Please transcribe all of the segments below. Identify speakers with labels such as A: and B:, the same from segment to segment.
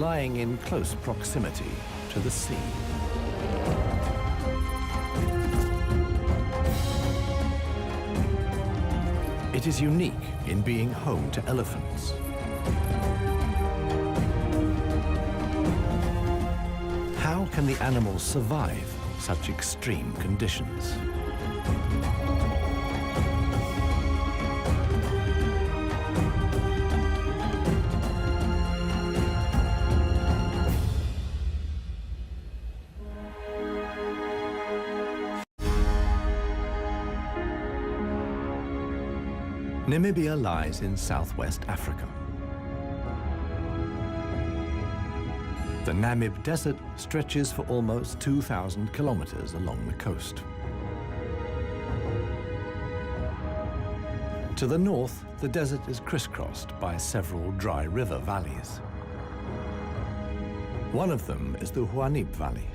A: lying in close proximity to the sea. It is unique in being home to elephants. How can the animals survive such extreme conditions? Namibia lies in southwest Africa. The Namib Desert stretches for almost 2,000 kilometers along the coast. To the north, the desert is crisscrossed by several dry river valleys. One of them is the Huanib Valley.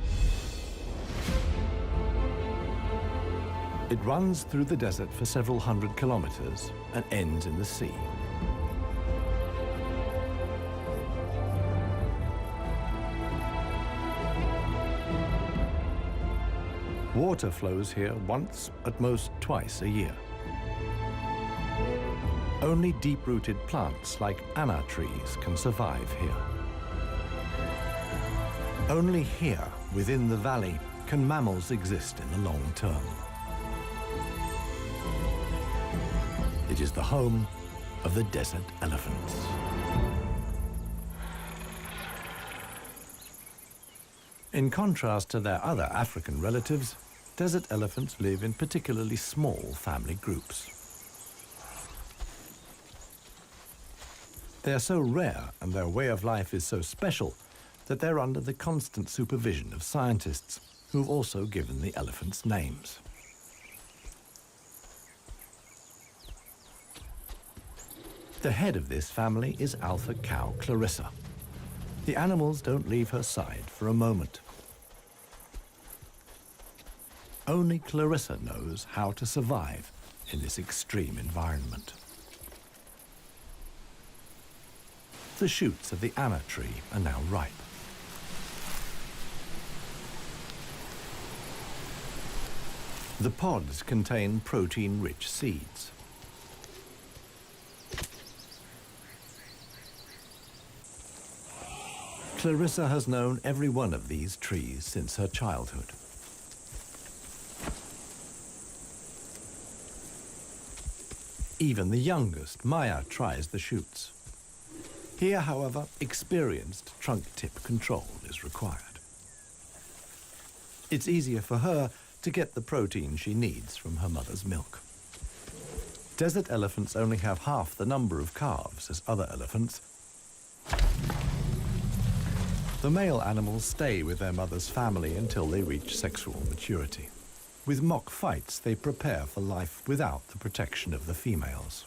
A: It runs through the desert for several hundred kilometers and ends in the sea. Water flows here once, at most twice a year. Only deep-rooted plants like anna trees can survive here. Only here, within the valley, can mammals exist in the long term. It is the home of the desert elephants. In contrast to their other African relatives, desert elephants live in particularly small family groups. They are so rare and their way of life is so special that they're under the constant supervision of scientists who've also given the elephants names. The head of this family is alpha cow Clarissa. The animals don't leave her side for a moment. Only Clarissa knows how to survive in this extreme environment. The shoots of the anna tree are now ripe. The pods contain protein-rich seeds. Clarissa has known every one of these trees since her childhood. Even the youngest, Maya, tries the shoots. Here, however, experienced trunk tip control is required. It's easier for her to get the protein she needs from her mother's milk. Desert elephants only have half the number of calves as other elephants. The male animals stay with their mother's family until they reach sexual maturity. With mock fights, they prepare for life without the protection of the females.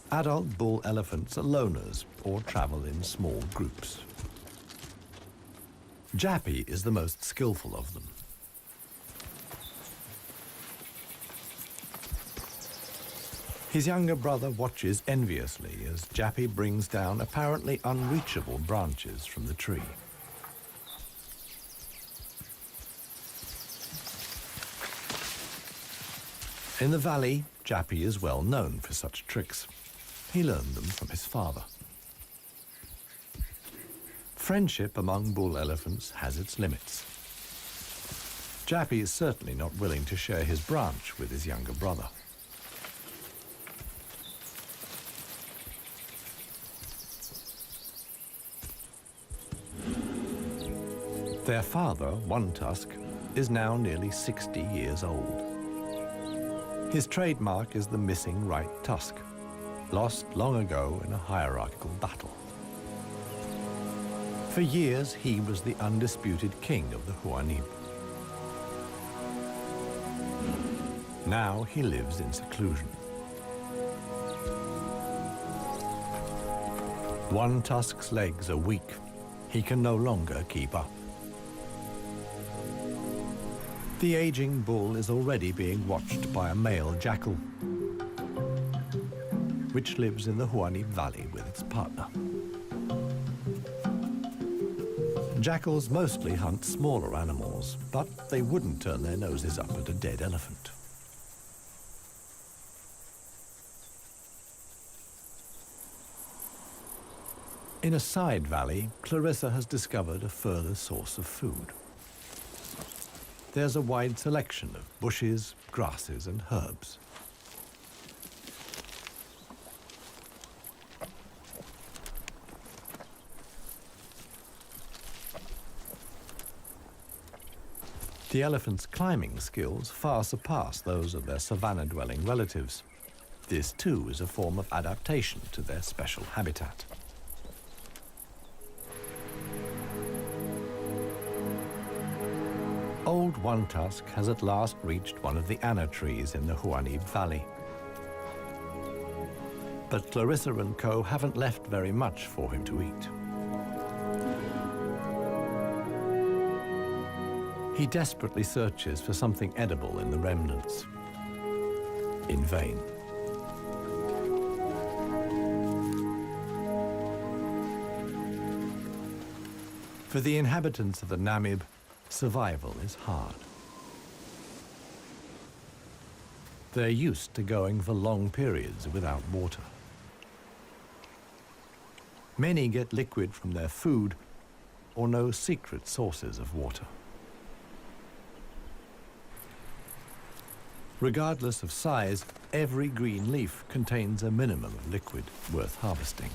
A: Adult bull elephants are loners or travel in small groups. Jappy is the most skillful of them. His younger brother watches enviously as Jappy brings down apparently unreachable branches from the tree. In the valley, Jappy is well known for such tricks. He learned them from his father. Friendship among bull elephants has its limits. Jappy is certainly not willing to share his branch with his younger brother. Their father, One Tusk, is now nearly 60 years old. His trademark is the missing right tusk, lost long ago in a hierarchical battle. For years, he was the undisputed king of the Huanib. Now he lives in seclusion. One Tusk's legs are weak. He can no longer keep up. The aging bull is already being watched by a male jackal. which lives in the Huani Valley with its partner. Jackals mostly hunt smaller animals, but they wouldn't turn their noses up at a dead elephant. In a side valley, Clarissa has discovered a further source of food. There's a wide selection of bushes, grasses, and herbs. The elephant's climbing skills far surpass those of their savanna-dwelling relatives. This, too, is a form of adaptation to their special habitat. Old One Tusk has at last reached one of the anna trees in the Huani Valley. But Clarissa and co haven't left very much for him to eat. He desperately searches for something edible in the remnants. In vain. For the inhabitants of the Namib, survival is hard. They're used to going for long periods without water. Many get liquid from their food or know secret sources of water. Regardless of size, every green leaf contains a minimum of liquid worth harvesting.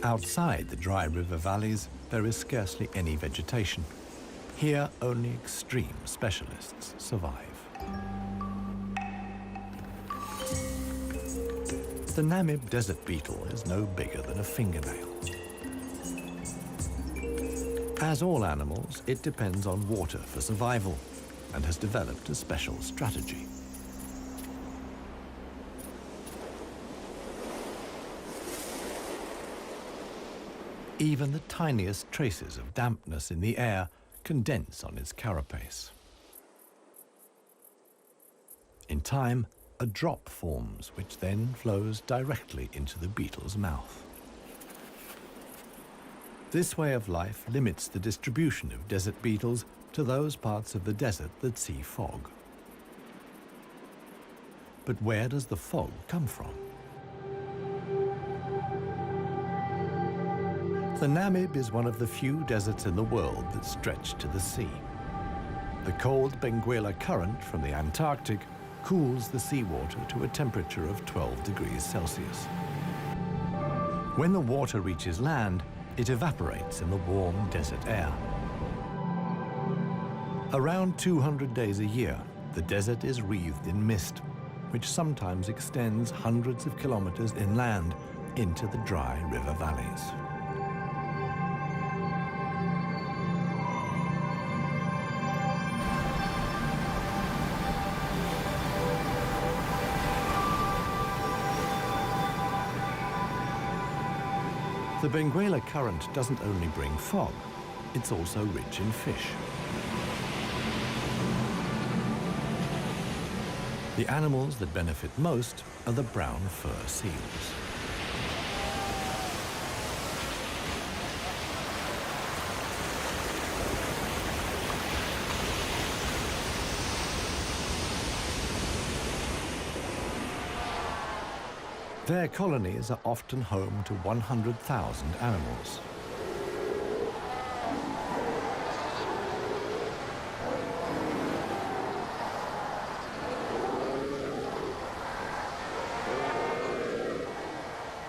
A: Outside the dry river valleys, there is scarcely any vegetation. Here, only extreme specialists survive. The Namib desert beetle is no bigger than a fingernail. As all animals, it depends on water for survival and has developed a special strategy. Even the tiniest traces of dampness in the air condense on its carapace. In time, a drop forms, which then flows directly into the beetle's mouth. This way of life limits the distribution of desert beetles to those parts of the desert that see fog. But where does the fog come from? The Namib is one of the few deserts in the world that stretch to the sea. The cold Benguela current from the Antarctic cools the seawater to a temperature of 12 degrees Celsius. When the water reaches land, it evaporates in the warm desert air. Around 200 days a year, the desert is wreathed in mist, which sometimes extends hundreds of kilometers inland into the dry river valleys. The Benguela current doesn't only bring fog, it's also rich in fish. The animals that benefit most are the brown fur seals. Their colonies are often home to 100,000 animals.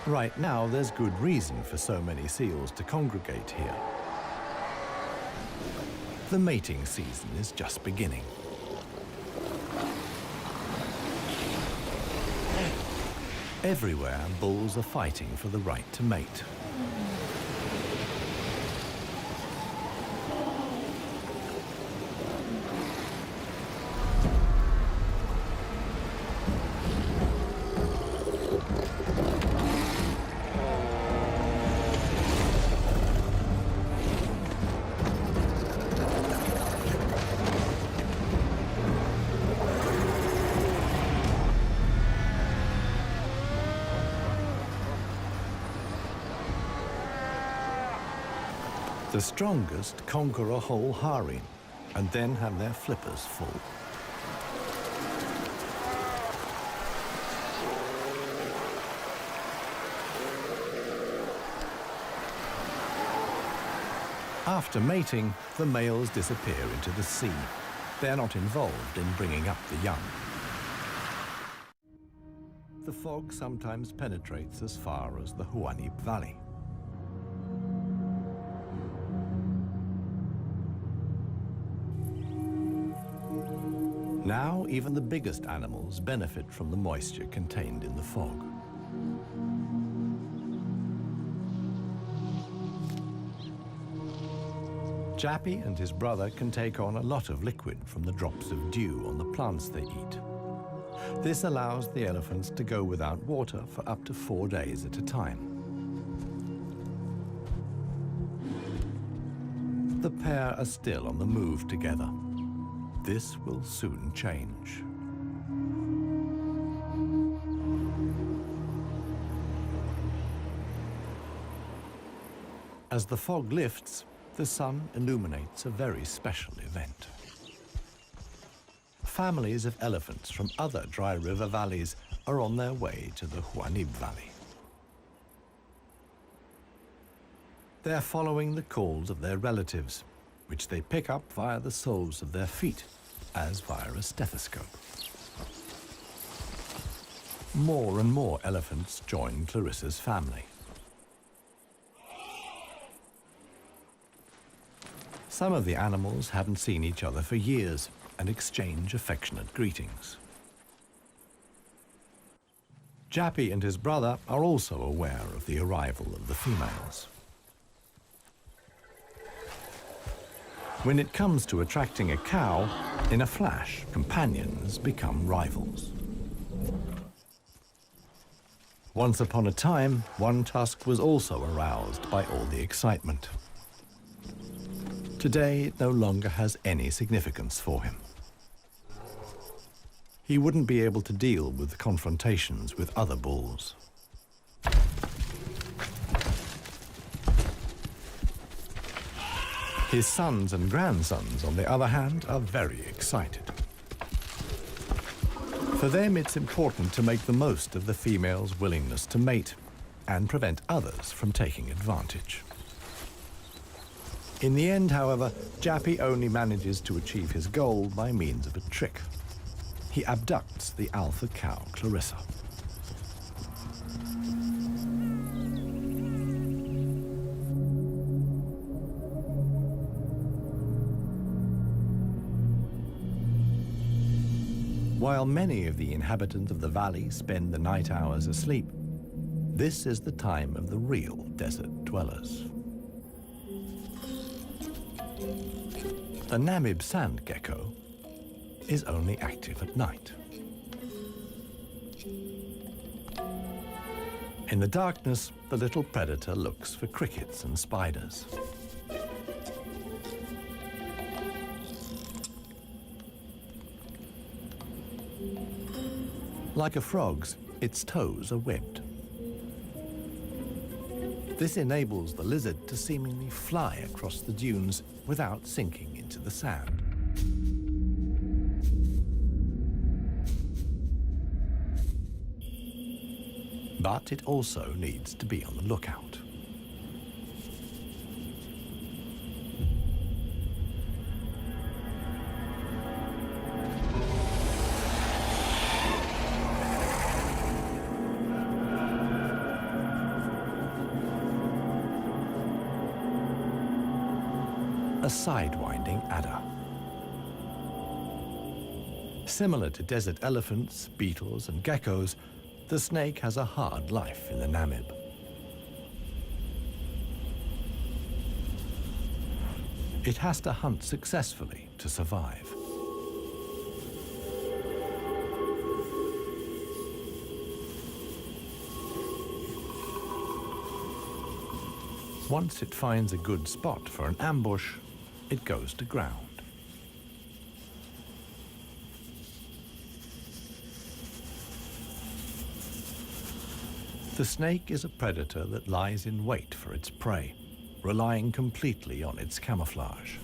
A: Right now, there's good reason for so many seals to congregate here. The mating season is just beginning. Everywhere, bulls are fighting for the right to mate. The strongest conquer a whole harem and then have their flippers full. After mating, the males disappear into the sea. They're not involved in bringing up the young. The fog sometimes penetrates as far as the Huanib Valley. Now, even the biggest animals benefit from the moisture contained in the fog. Jappy and his brother can take on a lot of liquid from the drops of dew on the plants they eat. This allows the elephants to go without water for up to 4 days at a time. The pair are still on the move together. This will soon change. As the fog lifts, the sun illuminates a very special event. Families of elephants from other dry river valleys are on their way to the Huanib Valley. They're following the calls of their relatives, which they pick up via the soles of their feet, as via a stethoscope. More and more elephants join Clarissa's family. Some of the animals haven't seen each other for years and exchange affectionate greetings. Jappy and his brother are also aware of the arrival of the females. When it comes to attracting a cow, in a flash, companions become rivals. Once upon a time, one tusk was also aroused by all the excitement. Today, it no longer has any significance for him. He wouldn't be able to deal with confrontations with other bulls. His sons and grandsons, on the other hand, are very excited. For them, it's important to make the most of the female's willingness to mate and prevent others from taking advantage. In the end, however, Jappy only manages to achieve his goal by means of a trick. He abducts the alpha cow, Clarissa. While many of the inhabitants of the valley spend the night hours asleep, this is the time of the real desert dwellers. The Namib sand gecko is only active at night. In the darkness, the little predator looks for crickets and spiders. Like a frog's, its toes are webbed. This enables the lizard to seemingly fly across the dunes without sinking into the sand. But it also needs to be on the lookout. A sidewinding adder. Similar to desert elephants, beetles, and geckos, the snake has a hard life in the Namib. It has to hunt successfully to survive. Once it finds a good spot for an ambush, it goes to ground. The snake is a predator that lies in wait for its prey, relying completely on its camouflage.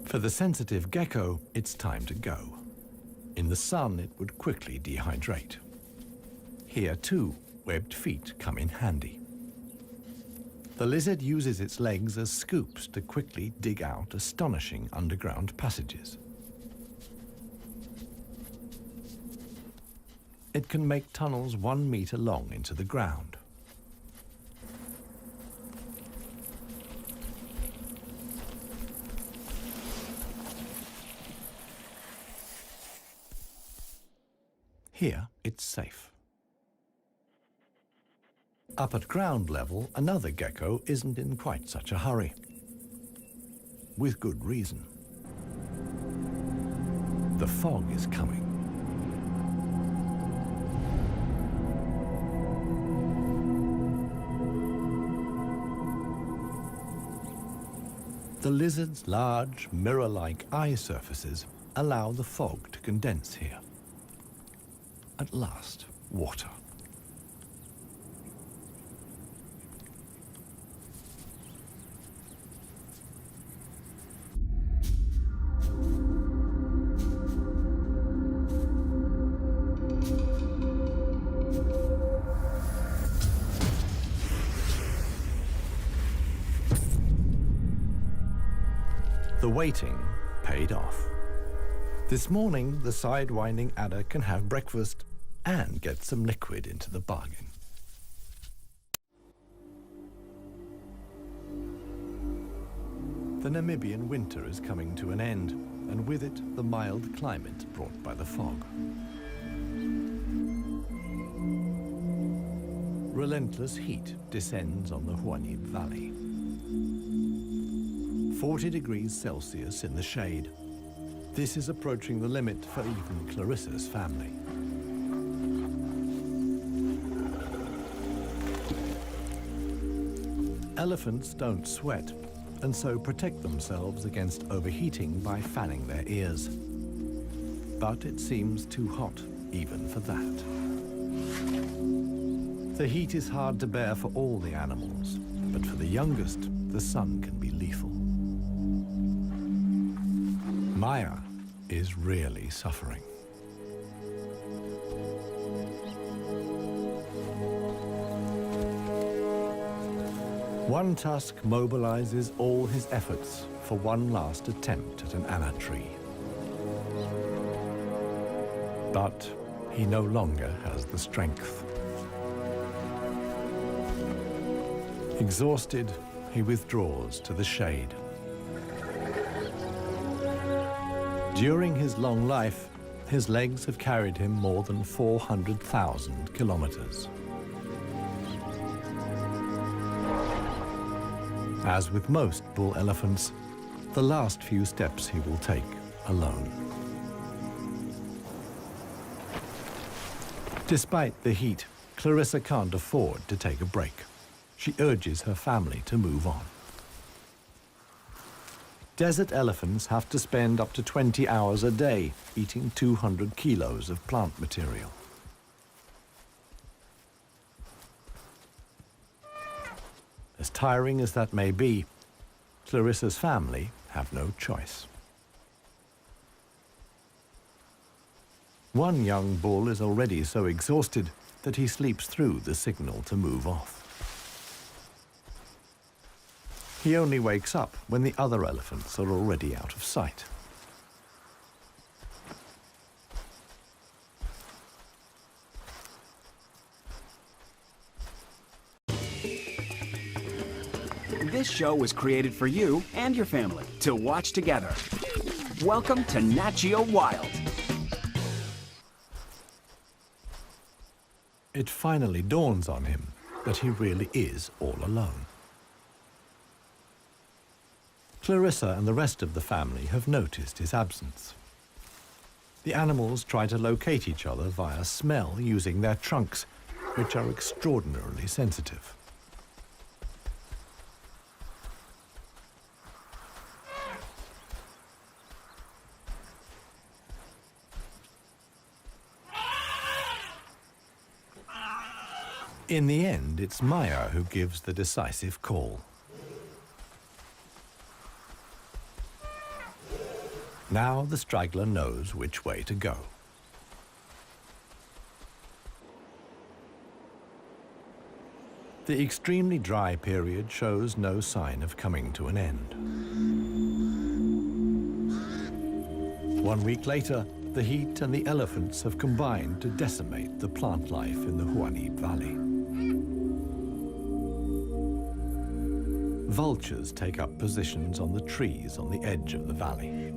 A: For the sensitive gecko, it's time to go. In the sun, it would quickly dehydrate. Here, too, webbed feet come in handy. The lizard uses its legs as scoops to quickly dig out astonishing underground passages. It can make tunnels 1 meter long into the ground. Here, it's safe. Up at ground level, another gecko isn't in quite such a hurry. With good reason. The fog is coming. The lizard's large, mirror-like eye surfaces allow the fog to condense here. At last, water. The waiting paid off. This morning, the sidewinding adder can have breakfast and get some liquid into the bargain. The Namibian winter is coming to an end, and with it, the mild climate brought by the fog. Relentless heat descends on the Huanib Valley. 40 degrees Celsius in the shade. This is approaching the limit for even Clarissa's family. Elephants don't sweat, and so protect themselves against overheating by fanning their ears. But it seems too hot, even for that. The heat is hard to bear for all the animals, but for the youngest, the sun can be lethal. Maya is really suffering. One tusk mobilizes all his efforts for one last attempt at an anna tree. But he no longer has the strength. Exhausted, he withdraws to the shade. During his long life, his legs have carried him more than 400,000 kilometers. As with most bull elephants, the last few steps he will take alone. Despite the heat, Clarissa can't afford to take a break. She urges her family to move on. Desert elephants have to spend up to 20 hours a day eating 200 kilos of plant material. As tiring as that may be, Clarissa's family have no choice. One young bull is already so exhausted that he sleeps through the signal to move off. He only wakes up when the other elephants are already out of sight.
B: This show was created for you and your family to watch together. Welcome to Nat Geo Wild.
A: It finally dawns on him that he really is all alone. Clarissa and the rest of the family have noticed his absence. The animals try to locate each other via smell using their trunks, which are extraordinarily sensitive. In the end, it's Maya who gives the decisive call. Now the straggler knows which way to go. The extremely dry period shows no sign of coming to an end. 1 week later, the heat and the elephants have combined to decimate the plant life in the Huanib Valley. Vultures take up positions on the trees on the edge of the valley.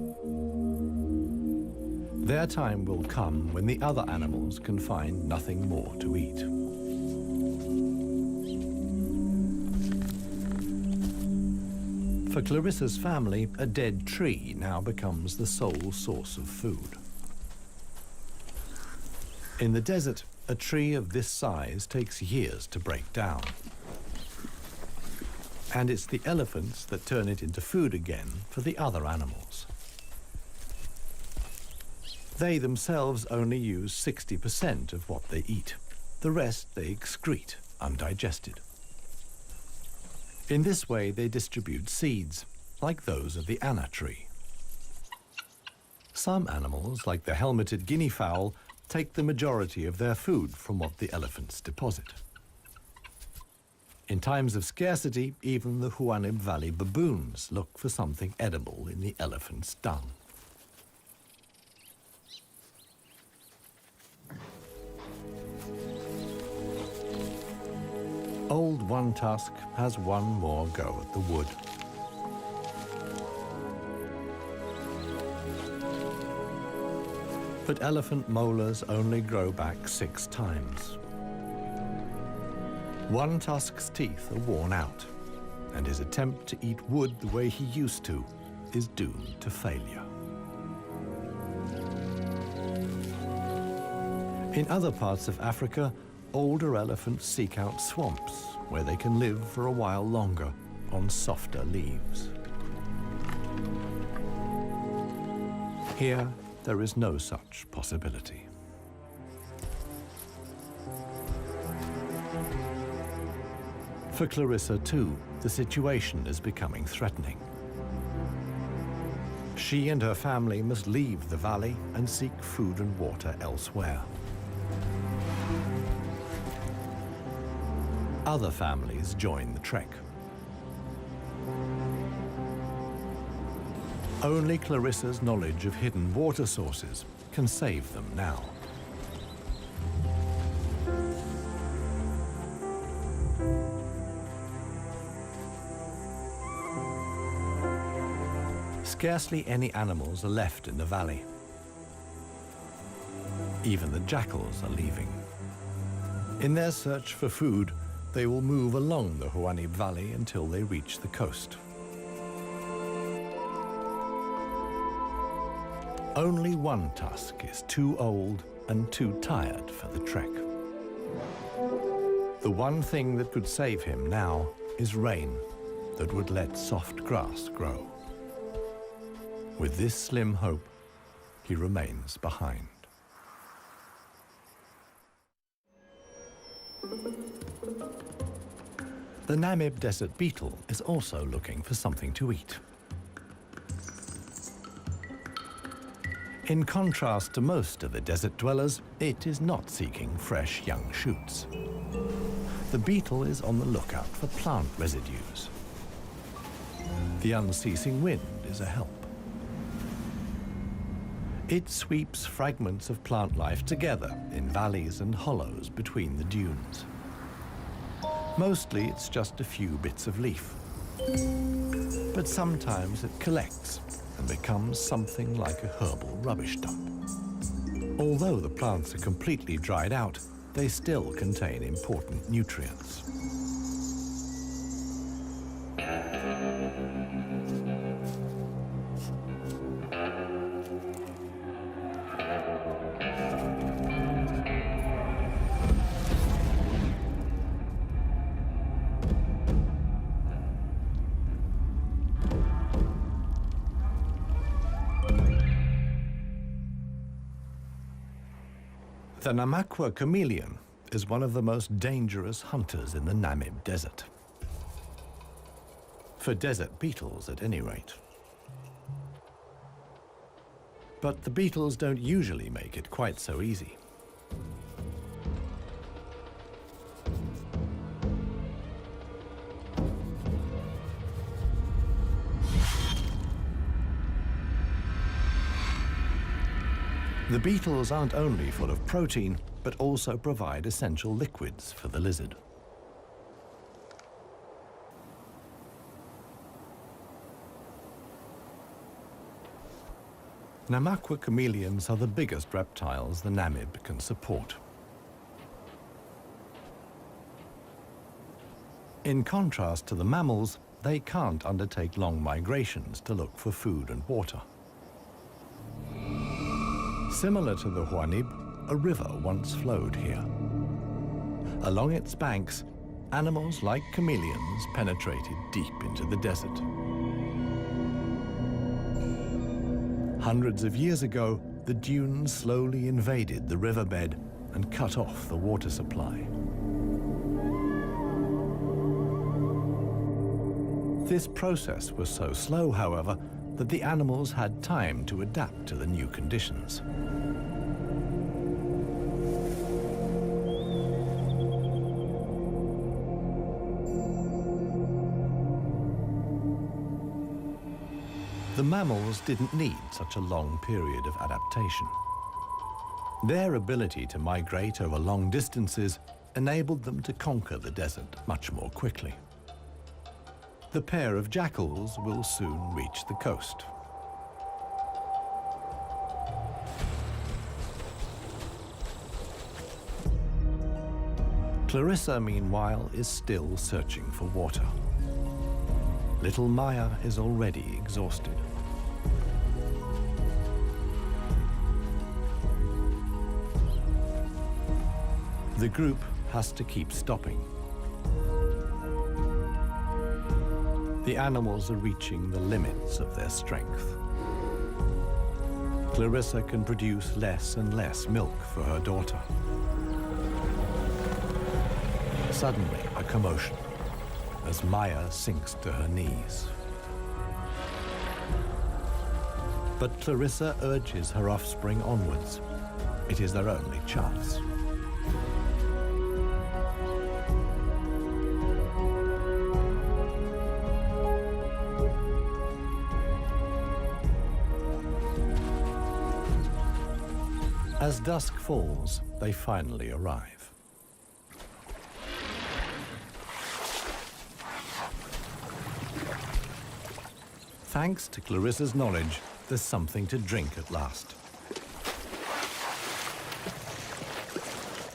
A: Their time will come when the other animals can find nothing more to eat. For Clarissa's family, a dead tree now becomes the sole source of food. In the desert, a tree of this size takes years to break down. And it's the elephants that turn it into food again for the other animals. They themselves only use 60% of what they eat. The rest they excrete undigested. In this way, they distribute seeds, like those of the anna tree. Some animals, like the helmeted guinea fowl, take the majority of their food from what the elephants deposit. In times of scarcity, even the Huanib Valley baboons look for something edible in the elephant's dung. Old One Tusk has one more go at the wood. But elephant molars only grow back 6 times. One Tusk's teeth are worn out, and his attempt to eat wood the way he used to is doomed to failure. In other parts of Africa, older elephants seek out swamps where they can live for a while longer on softer leaves. Here, there is no such possibility. For Clarissa, too, the situation is becoming threatening. She and her family must leave the valley and seek food and water elsewhere. Other families join the trek. Only Clarissa's knowledge of hidden water sources can save them now. Scarcely any animals are left in the valley. Even the jackals are leaving. In their search for food, they will move along the Huanib Valley until they reach the coast. Only One Tusk is too old and too tired for the trek. The one thing that could save him now is rain that would let soft grass grow. With this slim hope, he remains behind. The Namib desert beetle is also looking for something to eat. In contrast to most of the desert dwellers, it is not seeking fresh young shoots. The beetle is on the lookout for plant residues. The unceasing wind is a help. It sweeps fragments of plant life together in valleys and hollows between the dunes. Mostly it's just a few bits of leaf. But sometimes it collects and becomes something like a herbal rubbish dump. Although the plants are completely dried out, they still contain important nutrients. The Namaqua chameleon is one of the most dangerous hunters in the Namib Desert. For desert beetles, at any rate. But the beetles don't usually make it quite so easy. The beetles aren't only full of protein, but also provide essential liquids for the lizard. Namaqua chameleons are the biggest reptiles the Namib can support. In contrast to the mammals, they can't undertake long migrations to look for food and water. Similar to the Huanib, a river once flowed here. Along its banks, animals like chameleons penetrated deep into the desert. Hundreds of years ago, the dunes slowly invaded the riverbed and cut off the water supply. This process was so slow, however, that the animals had time to adapt to the new conditions. The mammals didn't need such a long period of adaptation. Their ability to migrate over long distances enabled them to conquer the desert much more quickly. The pair of jackals will soon reach the coast. Clarissa, meanwhile, is still searching for water. Little Maya is already exhausted. The group has to keep stopping. The animals are reaching the limits of their strength. Clarissa can produce less and less milk for her daughter. Suddenly, a commotion as Maya sinks to her knees. But Clarissa urges her offspring onwards. It is their only chance. As dusk falls, they finally arrive. Thanks to Clarissa's knowledge, there's something to drink at last.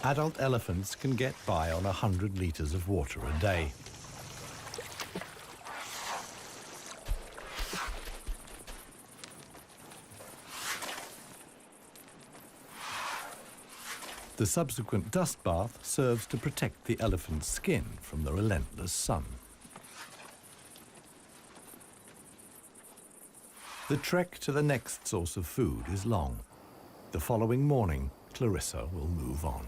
A: Adult elephants can get by on 100 liters of water a day. The subsequent dust bath serves to protect the elephant's skin from the relentless sun. The trek to the next source of food is long. The following morning, Clarissa will move on.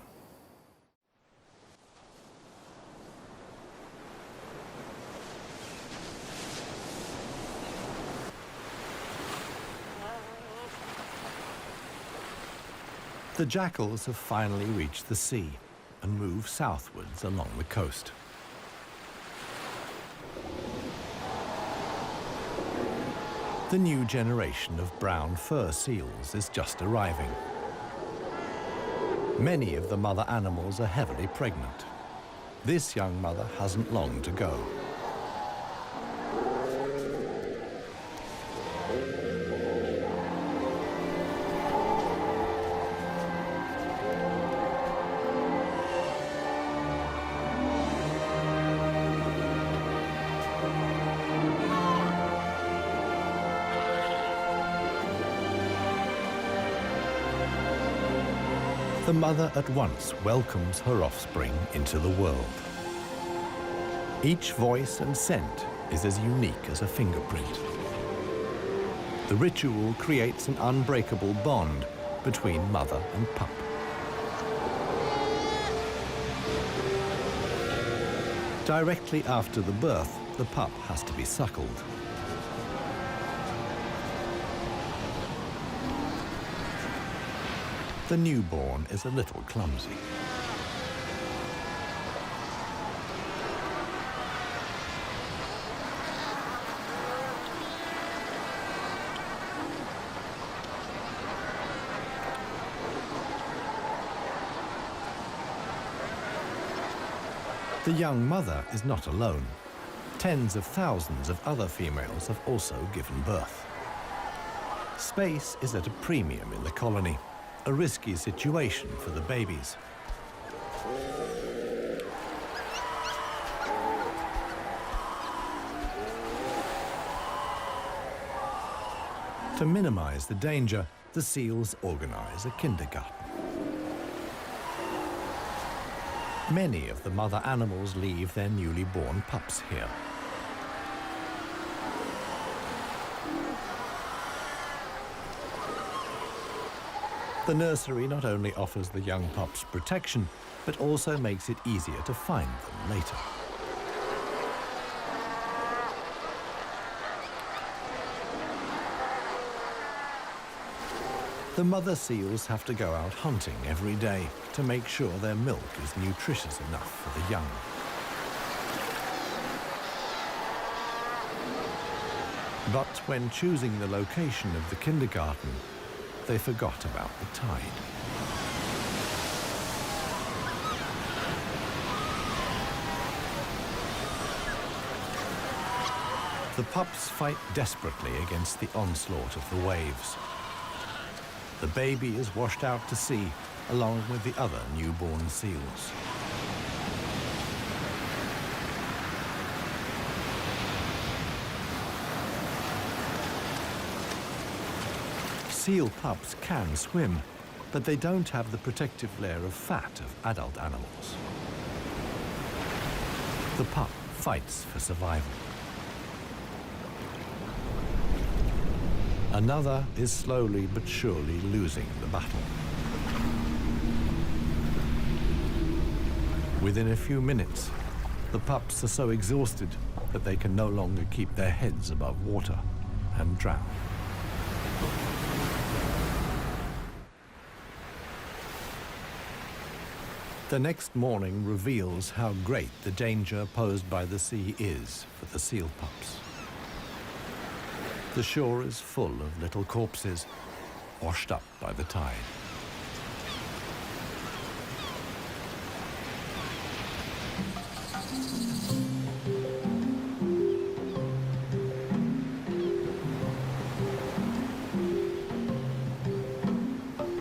A: The jackals have finally reached the sea and move southwards along the coast. The new generation of brown fur seals is just arriving. Many of the mother animals are heavily pregnant. This young mother hasn't long to go. The mother at once welcomes her offspring into the world. Each voice and scent is as unique as a fingerprint. The ritual creates an unbreakable bond between mother and pup. Directly after the birth, the pup has to be suckled. The newborn is a little clumsy. The young mother is not alone. Tens of thousands of other females have also given birth. Space is at a premium in the colony, a risky situation for the babies. To minimize the danger, the seals organize a kindergarten. Many of the mother animals leave their newly born pups here. The nursery not only offers the young pups protection, but also makes it easier to find them later. The mother seals have to go out hunting every day to make sure their milk is nutritious enough for the young. But when choosing the location of the kindergarten, they forgot about the tide. The pups fight desperately against the onslaught of the waves. The baby is washed out to sea along with the other newborn seals. Seal pups can swim, but they don't have the protective layer of fat of adult animals. The pup fights for survival. Another is slowly but surely losing the battle. Within a few minutes, the pups are so exhausted that they can no longer keep their heads above water and drown. The next morning reveals how great the danger posed by the sea is for the seal pups. The shore is full of little corpses, washed up by the tide.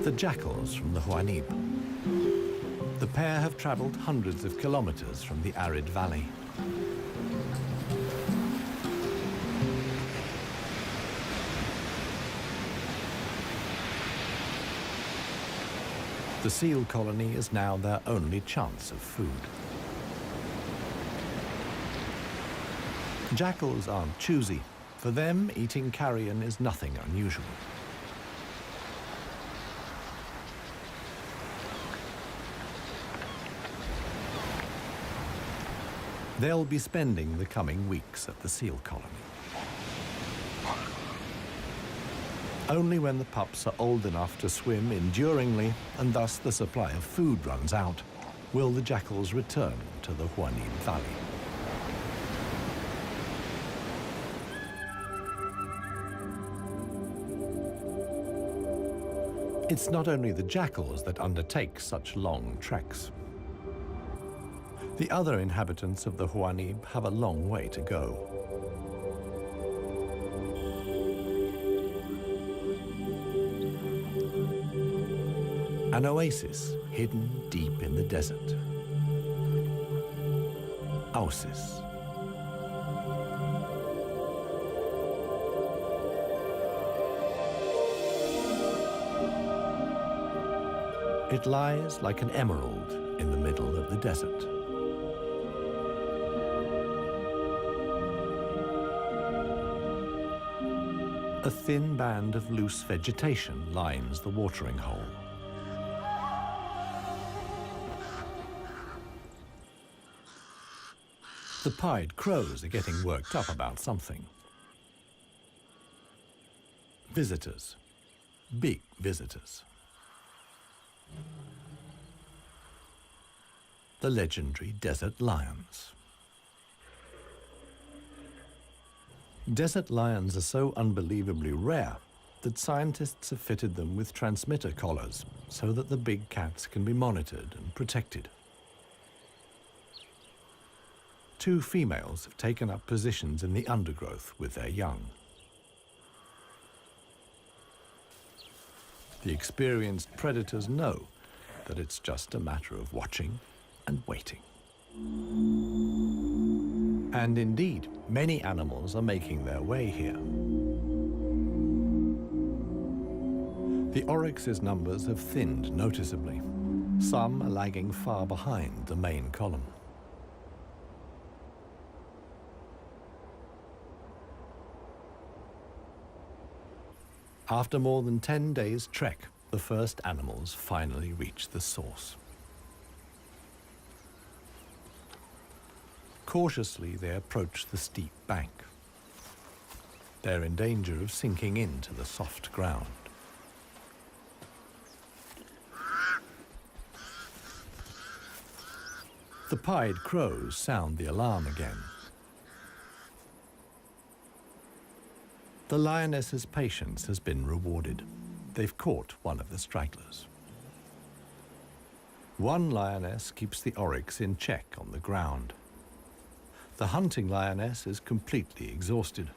A: The jackals from the Huanib. The pair have traveled hundreds of kilometers from the arid valley. The seal colony is now their only chance of food. Jackals aren't choosy. For them, eating carrion is nothing unusual. They'll be spending the coming weeks at the seal colony. Only when the pups are old enough to swim enduringly, and thus the supply of food runs out, will the jackals return to the Huanib Valley. It's not only the jackals that undertake such long treks. The other inhabitants of the Huanib have a long way to go. An oasis hidden deep in the desert. Oasis. It lies like an emerald in the middle of the desert. A thin band of loose vegetation lines the watering hole. The pied crows are getting worked up about something. Visitors. Big visitors. The legendary desert lions. Desert lions are so unbelievably rare that scientists have fitted them with transmitter collars so that the big cats can be monitored and protected. 2 females have taken up positions in the undergrowth with their young. The experienced predators know that it's just a matter of watching and waiting. And indeed, many animals are making their way here. The oryx's numbers have thinned noticeably. Some are lagging far behind the main column. After more than 10 days' trek, the first animals finally reach the source. Cautiously, they approach the steep bank. They're in danger of sinking into the soft ground. The pied crows sound the alarm again. The lioness's patience has been rewarded. They've caught one of the stragglers. One lioness keeps the oryx in check on the ground. The hunting lioness is completely exhausted.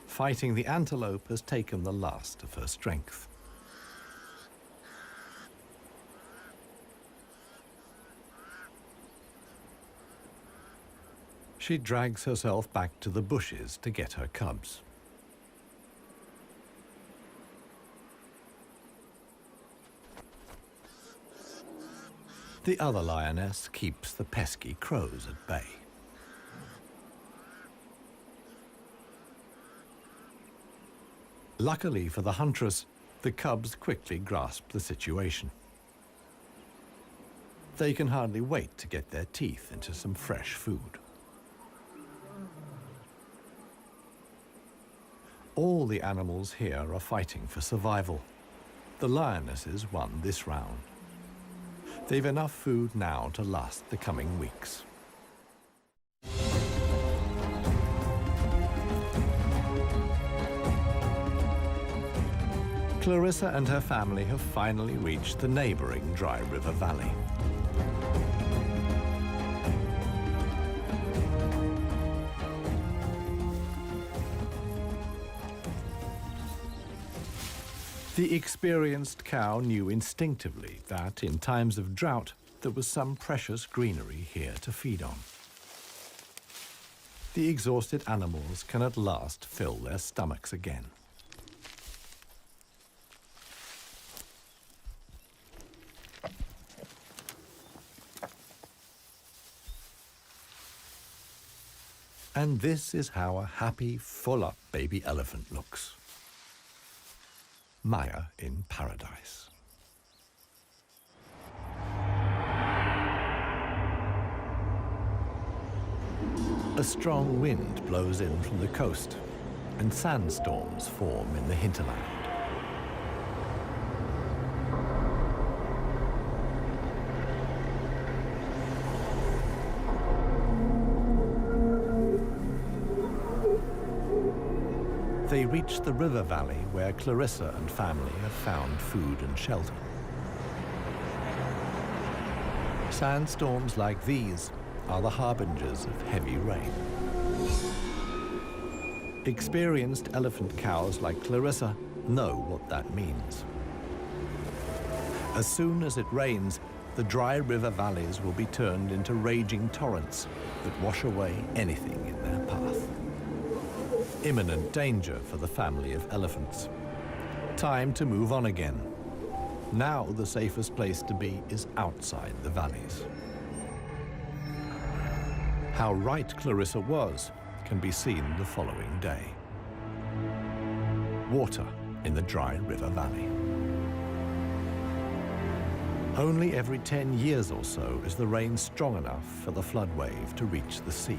A: Fighting the antelope has taken the last of her strength. She drags herself back to the bushes to get her cubs. The other lioness keeps the pesky crows at bay. Luckily for the huntress, the cubs quickly grasp the situation. They can hardly wait to get their teeth into some fresh food. All the animals here are fighting for survival. The lionesses won this round. They've enough food now to last the coming weeks. Clarissa and her family have finally reached the neighboring Dry River Valley. The experienced cow knew instinctively that in times of drought, there was some precious greenery here to feed on. The exhausted animals can at last fill their stomachs again. And this is how a happy, full-up baby elephant looks. Maya in paradise. A strong wind blows in from the coast, and sandstorms form in the hinterland. They reach the river valley where Clarissa and family have found food and shelter. Sandstorms like these are the harbingers of heavy rain. Experienced elephant cows like Clarissa know what that means. As soon as it rains, the dry river valleys will be turned into raging torrents that wash away anything in their path. Imminent danger for the family of elephants. Time to move on again. Now the safest place to be is outside the valleys. How right Clarissa was can be seen the following day. Water in the dry river valley. Only every 10 years or so is the rain strong enough for the flood wave to reach the sea.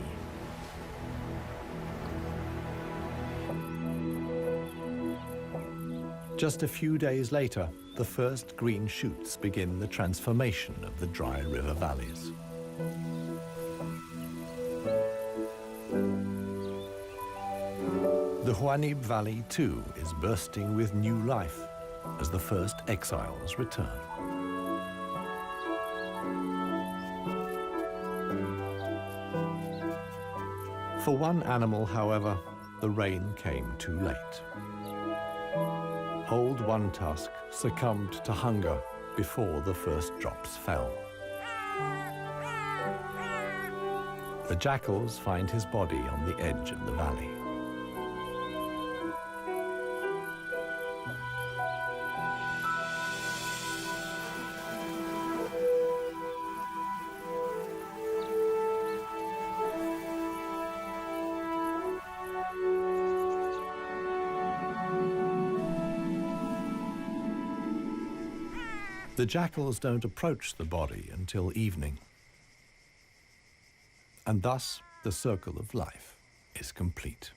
A: Just a few days later, the first green shoots begin the transformation of the dry river valleys. The Huanib Valley, too, is bursting with new life as the first exiles return. For one animal, however, the rain came too late. Old One Tusk succumbed to hunger before the first drops fell. The jackals find his body on the edge of the valley. The jackals don't approach the body until evening. And thus, the circle of life is complete.